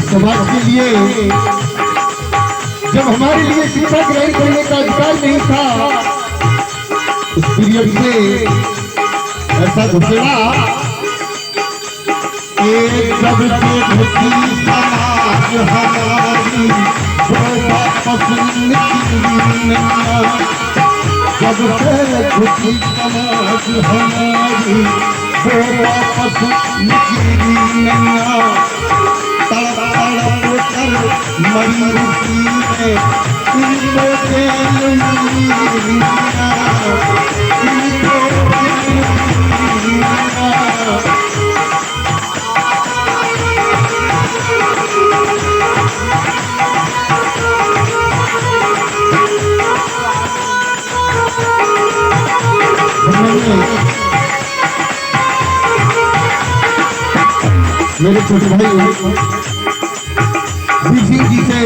समाज के लिए जब हमारे लिए शिक्षा ग्रहण करने का अधिकार नहीं था, उस पीरियड से ऐसा घोषणा जब से घुसी समाज हमारी वो वापस निकली, जब से घुसी समाज हमारी वो वापस निकली मरी उसी में इनको मेरे छोटे भाई जी से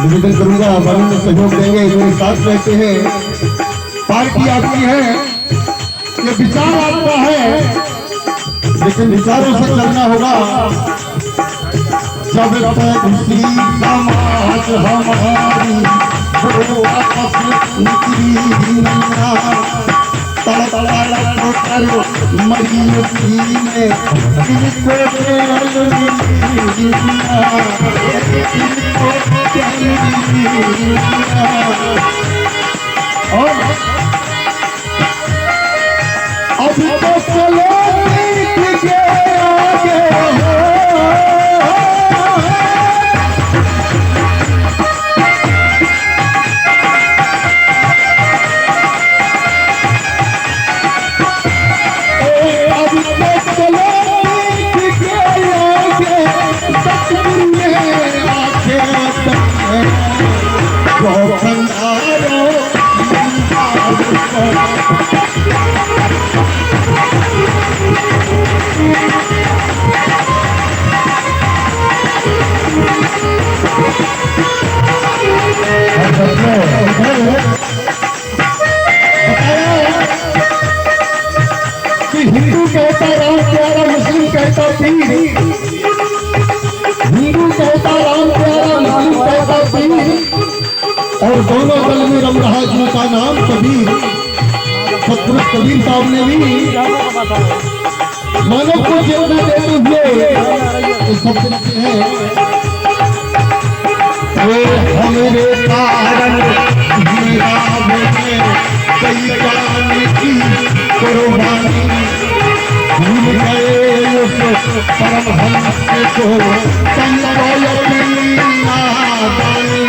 निवेदन करूंगा, बाबू में सहयोग देंगे, मेरे साथ रहते हैं। पार्टी आपकी है, ये विचार आपका है, लेकिन विचारों से चलना होगा। जब तक दूसरी समाज हमारी वो आपस निकली मरी उसी में इनको अभी तो चलो के आगे हिंदू कहता राम प्यारा, मुस्लिम कहता पीर। हिंदू कहता राम प्यारा, मुस्लिम कहता पीर, और दोनों दल में रम रहा जिनका नाम कबीर। सतपुरुष कबीर साहब ने भी मानव को चेतना देते हुए तो शब्द रखे हैं, हमारे कारण मेरा बेटे कई जान की कुर्बानी भूल गए उस परमहंस को समझाई अपनी नादानी।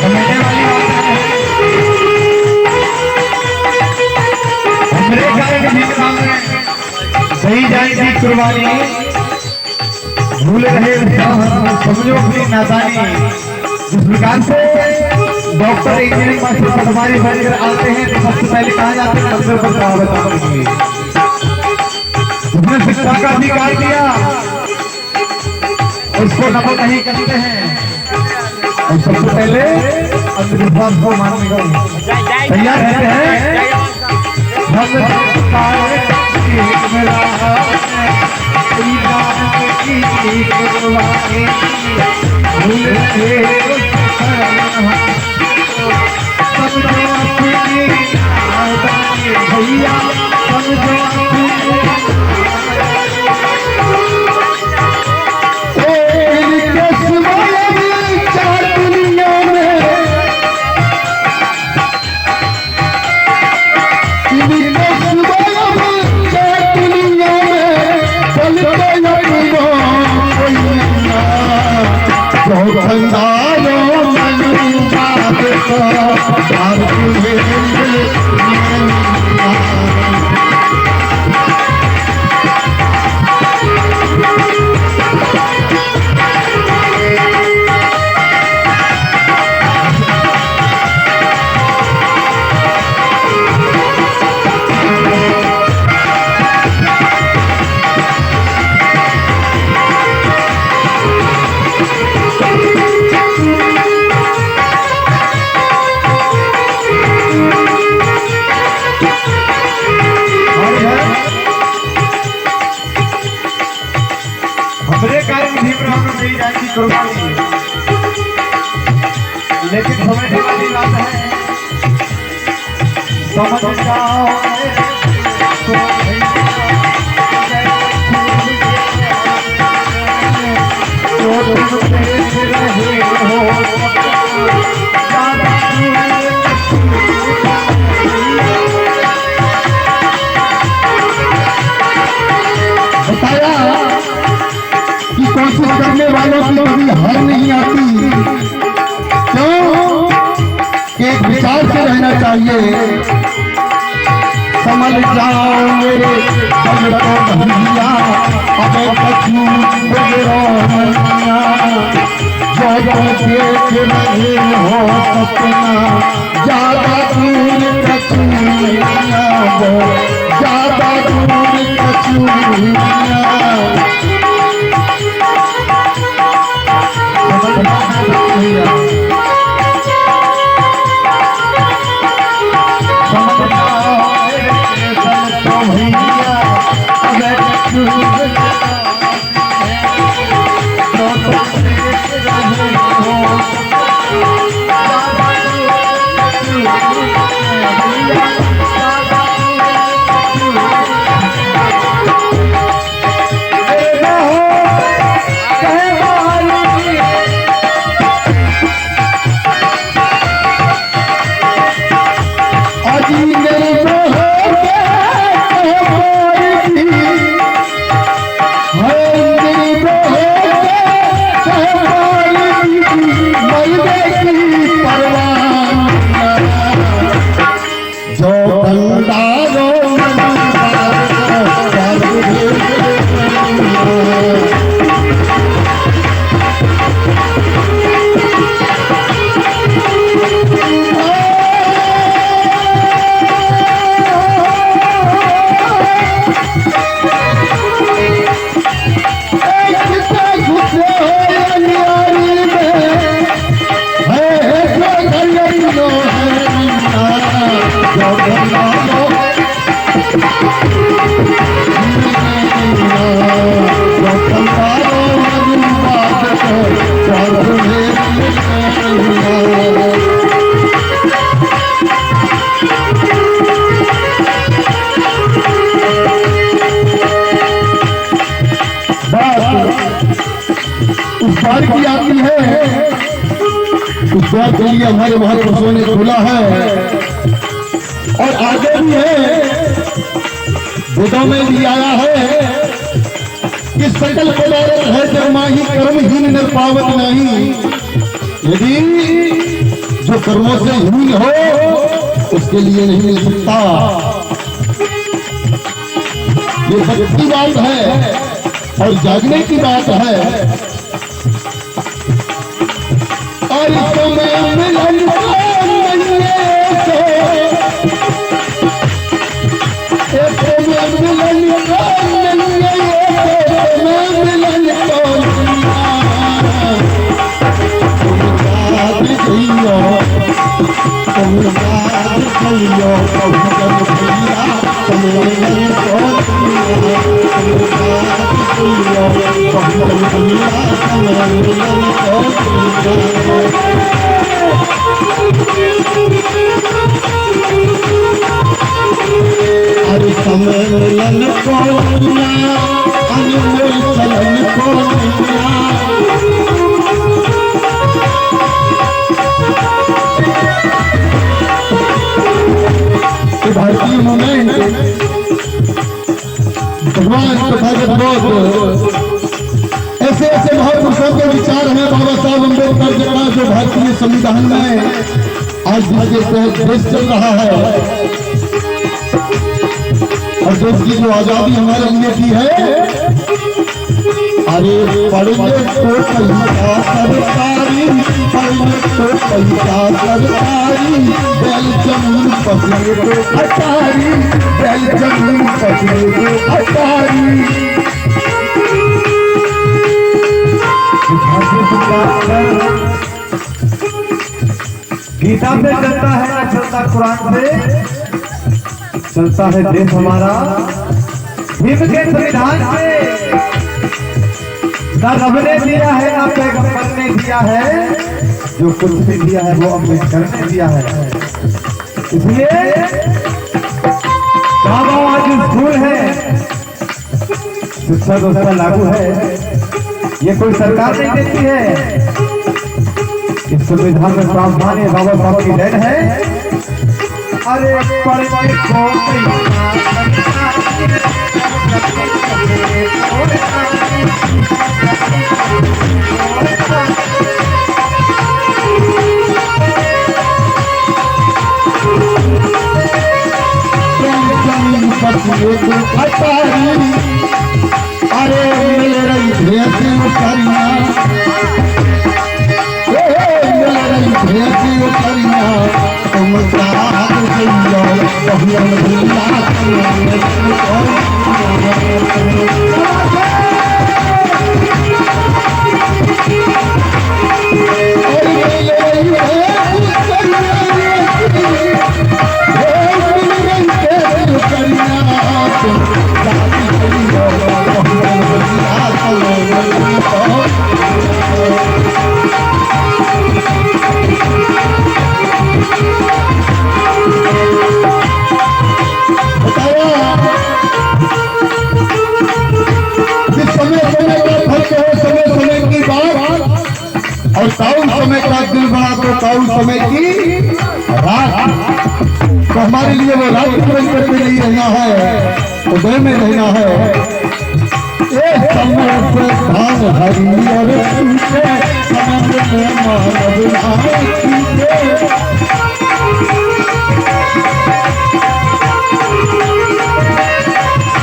समझने वाली बात है, हमरे कारण के सामने सही जाएगी कुर्बानी, भूल रहे समझो अपनी नादानी। जिस प्रकार से डॉक्टर इंजीनियरिंग मास्टर पटवारी बनकर आते हैं तो सबसे पहले कहा जाता है मंदिर पर बताने के लिए। उसने शिक्षा का अधिकार दिया, उसको नमक नहीं करते हैं, और सबसे पहले अंधविश्वास को मानने को तैयार रहते हैं। भैया दुनिया में समझ जाओ बताया कि कोशिश करने वालों की कभी हार नहीं आती। क्यों? एक विचार से रहना चाहिए। समझ जाओ मेरे दिल को भैया, अबे कछु जो देख रहे हो सपना, ज्यादा दूर कछु ज्यादा दूर कछु की आती है। उस बात के लिए हमारे महापुरुषों ने बोला है और आगे भी है, वेदों में भी आया है कि सकल पदार्थ है जब माही कर्महीन न पावत नहीं। यदि जो कर्मों से हीन हो उसके लिए नहीं मिल सकता। ये सच्ची बात है और जागने की बात है। और समय मिलन अरे समय मिलन को अनमोल चलन को भारतीय मोमेंट भगवान ऐसे ऐसे महापुरुषों के विचार हैं। बाबा साहब अम्बेडकर जी का जो भारतीय संविधान में आज जिसके देश चल रहा है और देश की जो आजादी हमारे लिए की है। अरे पढ़ने तो पैसा सरकारी, पढ़ने तो पैसा सरकारी, बैल जमीन पसले तो अटारी, बैल जमीन पसले तो अटारी। गीता पे चलता है ना चलता कुरान पे चलता है देश हमारा। भीम के संविधान पे ना रब ने दिया है ना पैगंबर ने दिया है, जो कुछ भी दिया है वो अम्बेडकर ने दिया है। इसलिए शिक्षा व्यवस्था लागू है, ये कोई सरकार नहीं देती है। इस संविधान में प्रावधान है, बाबा साहब की देन है। अरे पढ़ने को अरे मिल रही भेसी उतरिया, मिल रही भेसी उतरिया, तुम साथ गइयो कहियन भुला और ताऊ समय का दिल बना तो ताऊ समय की रात, तो हमारे लिए वो रात बन करके नहीं रहना है, उदय में रहना है। ये समय से धान हरी और सूखे, समय में मानव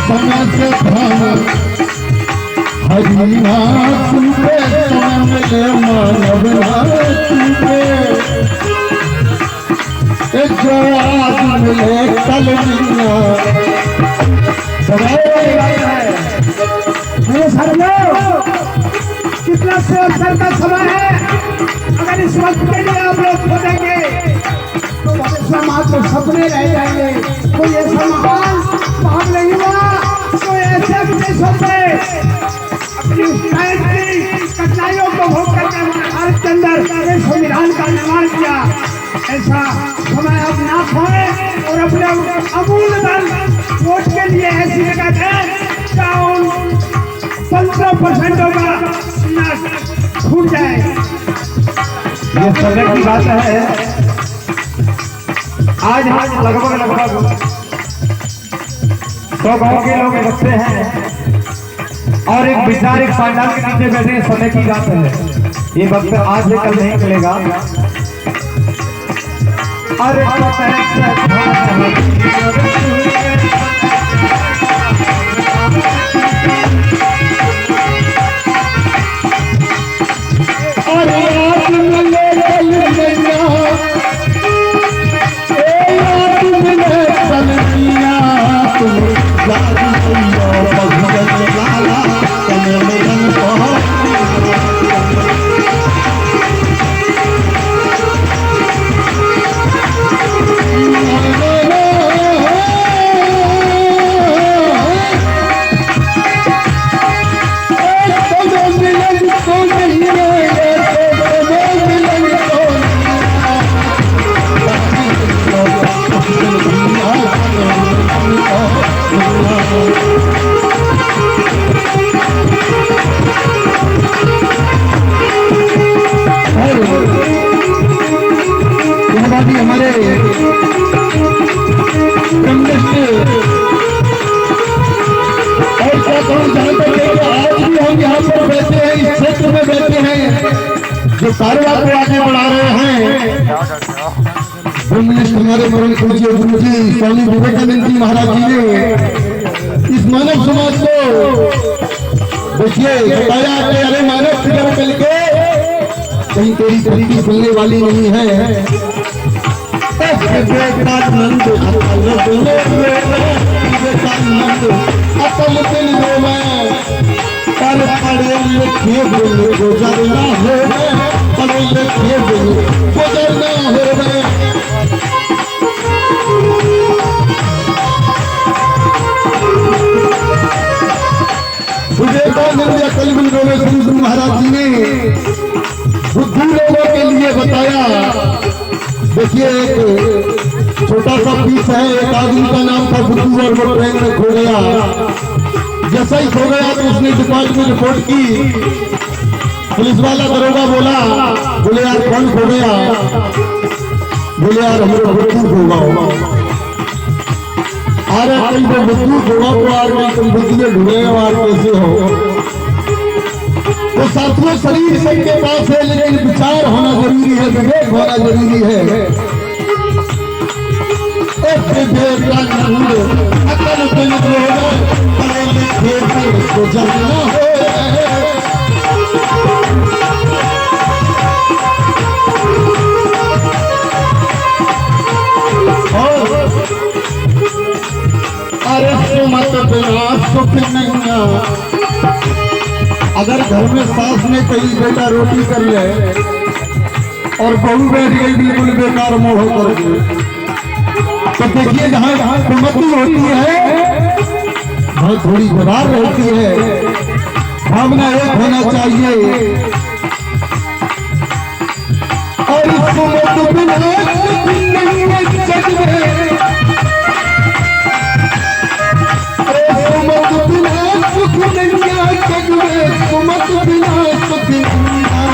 समय से धान हरिया सूखे, समय में मानव जो आज मिले कल मिलना। मेरे सामने कितना से अवसर का समय है, अगर इस वक्त के लिए आप लोग खोजेंगे तो समाज में सपने रह जाएंगे। कोई ऐसा महान काम नहीं हुआ, कोई ऐसे विदेशों में अपनी कठिनाइयों को भोग करके भारत के अंदर एक संविधान का निर्माण किया। ऐसा समय अब ना खोए और अपने अमूल्य धन वोट के लिए ऐसी जगह दें जहाँ 15% का छूट जाए। ये समय की बात है। आज हम लगभग 100 गांव के लोग इकट्ठे हैं और एक विचार एक पांडाल के नीचे बैठे। समय की बात है, ये वक्त आज से कल नहीं मिलेगा। अरे हमारे और क्या कहूँ, जहाँ तक आज भी हम यहाँ पर बैठे हैं, इस क्षेत्र में बैठे हैं, जो कारोबार को आगे बढ़ा रहे हैं। हमारे मरण पूज्य गुरु जी स्वामी विवेकानंद जी महाराज जी ने इस मानव समाज को देखिए बताया कि अरे मानव फिर चल के कहीं तेरी तरीकी सुनने वाली नहीं है। विवेकानंद अतल दिल में पर पढ़े लिखे दिल गुजरना हो, पढ़े लिखे दिल गुजरना हो। विवेकानंद अतल बिंदु में श्री गुरु महाराज जी ने बुद्धू लोगों के लिए बताया। देखिए एक छोटा सा पीस है, एक आदमी का नाम था बुद्धू और वो ट्रेन में खो गया। जैसा ही सो गया तो उसने डिपार्टमेंट में रिपोर्ट की। पुलिस वाला दरोगा बोला, बोले यार कौन खो गया? बोले यार हमारा बुद्धू होगा। अरे कहीं तो बुद्धू होगा तो यार कहीं तुम बुद्धू में ढूंढे यार कैसे हो? तो साथियों शरीर सबके पास है लेकिन विचार होना जरूरी है, विवेक होना जरूरी है। अकल बिन पढ़े लिखे को जानना हो। अरे सुमत बिना सुख नहीं। अगर घर में सास ने कही बेटा रोटी कर ले और बहू बैठ गई बिल्कुल बेकार मोह करके, तो देखिए जहाँ जहाँ सुमति होती है वहाँ थोड़ी दरार रहती है। भावना एक होना चाहिए। और सुमत बिना सुख नहीं है जग में। सुमत बिना सुख नहीं है जग में। सुमत बिना सुख नहीं है।